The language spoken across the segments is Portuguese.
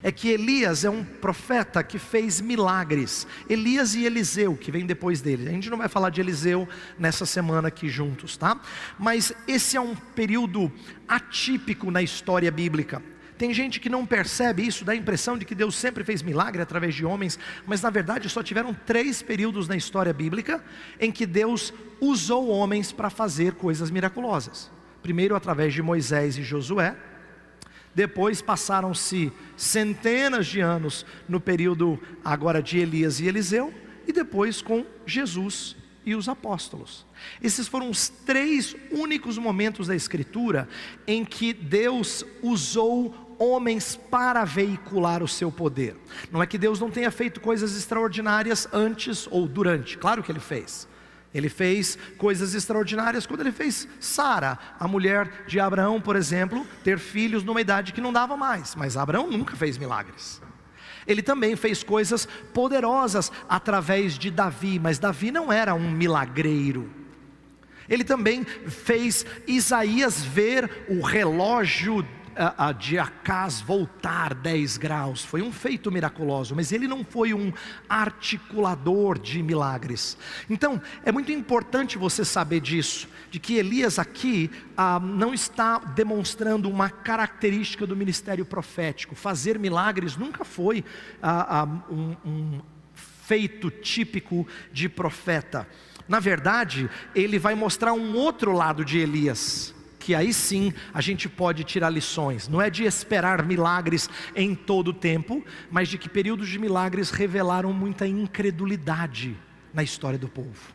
é que Elias é um profeta que fez milagres. Elias e Eliseu, que vem depois dele. A gente não vai falar de Eliseu nessa semana aqui juntos, tá? Mas esse é um período atípico na história bíblica. Tem gente que não percebe isso, dá a impressão de que Deus sempre fez milagre através de homens, mas na verdade só tiveram 3 períodos na história bíblica em que Deus usou homens para fazer coisas miraculosas. Primeiro através de Moisés e Josué, depois passaram-se centenas de anos no período agora de Elias e Eliseu, e depois com Jesus e os apóstolos. Esses foram os 3 únicos momentos da Escritura em que Deus usou homens para veicular o seu poder. Não é que Deus não tenha feito coisas extraordinárias antes ou durante, claro que Ele fez. Ele fez coisas extraordinárias quando Ele fez Sara, a mulher de Abraão, por exemplo, ter filhos numa idade que não dava mais. Mas Abraão nunca fez milagres. Ele também fez coisas poderosas através de Davi, mas Davi não era um milagreiro. Ele também fez Isaías ver o relógio de Acás voltar 10 graus. Foi um feito miraculoso, mas ele não foi um articulador de milagres. Então é muito importante você saber disso, de que Elias aqui não está demonstrando uma característica do ministério profético. Fazer milagres nunca foi um feito típico de profeta. Na verdade, ele vai mostrar um outro lado de Elias, que aí sim a gente pode tirar lições. Não é de esperar milagres em todo o tempo, mas de que períodos de milagres revelaram muita incredulidade na história do povo.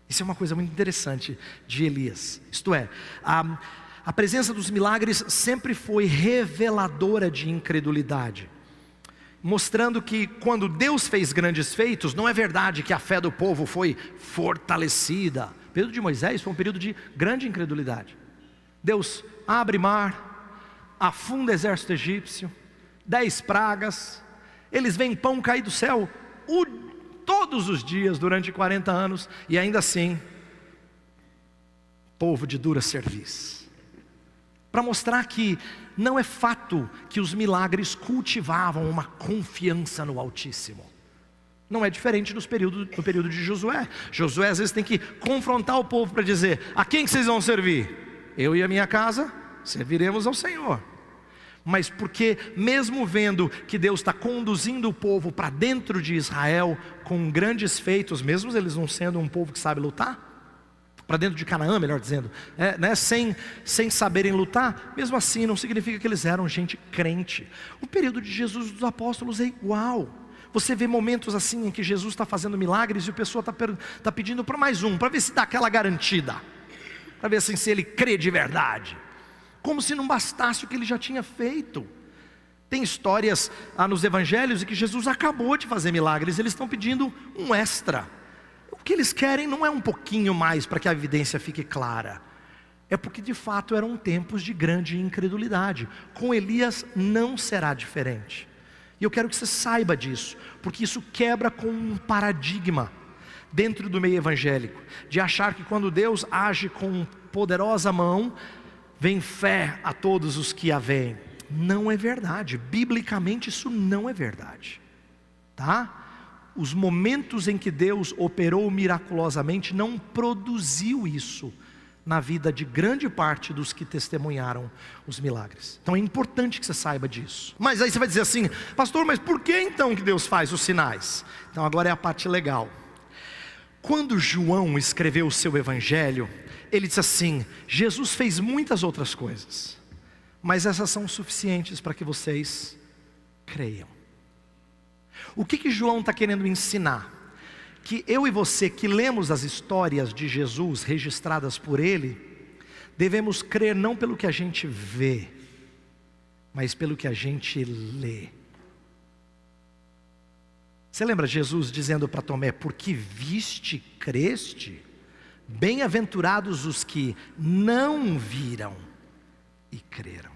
Isso é uma coisa muito interessante de Elias. Isto é, a presença dos milagres sempre foi reveladora de incredulidade, mostrando que quando Deus fez grandes feitos, não é verdade que a fé do povo foi fortalecida. O período de Moisés foi um período de grande incredulidade. Deus abre mar, afunda o exército egípcio, 10 pragas, eles veem pão cair do céu todos os dias durante 40 anos, e ainda assim, povo de dura cerviz. Para mostrar que não é fato que os milagres cultivavam uma confiança no Altíssimo. Não é diferente no período de Josué. Josué às vezes tem que confrontar o povo para dizer: a quem que vocês vão servir? Eu e a minha casa serviremos ao Senhor. Mas porque mesmo vendo que Deus está conduzindo o povo para dentro de Israel com grandes feitos, mesmo eles não sendo um povo que sabe lutar, para dentro de Canaã, melhor dizendo, sem saberem lutar, mesmo assim não significa que eles eram gente crente. O período de Jesus e dos apóstolos é igual. Você vê momentos assim em que Jesus está fazendo milagres e o pessoal está pedindo para mais um, para ver se dá aquela garantida, para ver assim, se ele crê de verdade, como se não bastasse o que ele já tinha feito. Tem histórias nos evangelhos em que Jesus acabou de fazer milagres, eles estão pedindo um extra. O que eles querem não é um pouquinho mais para que a evidência fique clara, é porque de fato eram tempos de grande incredulidade. Com Elias não será diferente, e eu quero que você saiba disso, porque isso quebra com um paradigma dentro do meio evangélico, de achar que quando Deus age com poderosa mão, vem fé a todos os que a veem. Não é verdade, biblicamente isso não é verdade, tá? Os momentos em que Deus operou miraculosamente não produziu isso na vida de grande parte dos que testemunharam os milagres. Então é importante que você saiba disso. Mas aí você vai dizer assim: pastor, mas por que então que Deus faz os sinais? Então agora é a parte legal. Quando João escreveu o seu evangelho, ele disse assim: Jesus fez muitas outras coisas, mas essas são suficientes para que vocês creiam. O que João está querendo ensinar? Que eu e você que lemos as histórias de Jesus registradas por ele, devemos crer não pelo que a gente vê, mas pelo que a gente lê. Você lembra Jesus dizendo para Tomé: porque viste, creste? Bem-aventurados os que não viram e creram.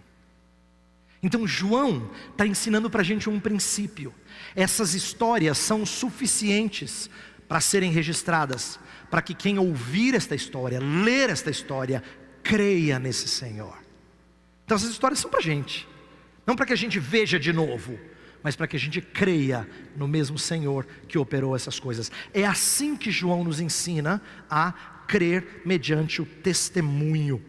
Então João está ensinando para a gente um princípio. Essas histórias são suficientes para serem registradas, para que quem ouvir esta história, ler esta história, creia nesse Senhor. Então essas histórias são para a gente, não para que a gente veja de novo, mas para que a gente creia no mesmo Senhor que operou essas coisas. É assim que João nos ensina a crer mediante o testemunho.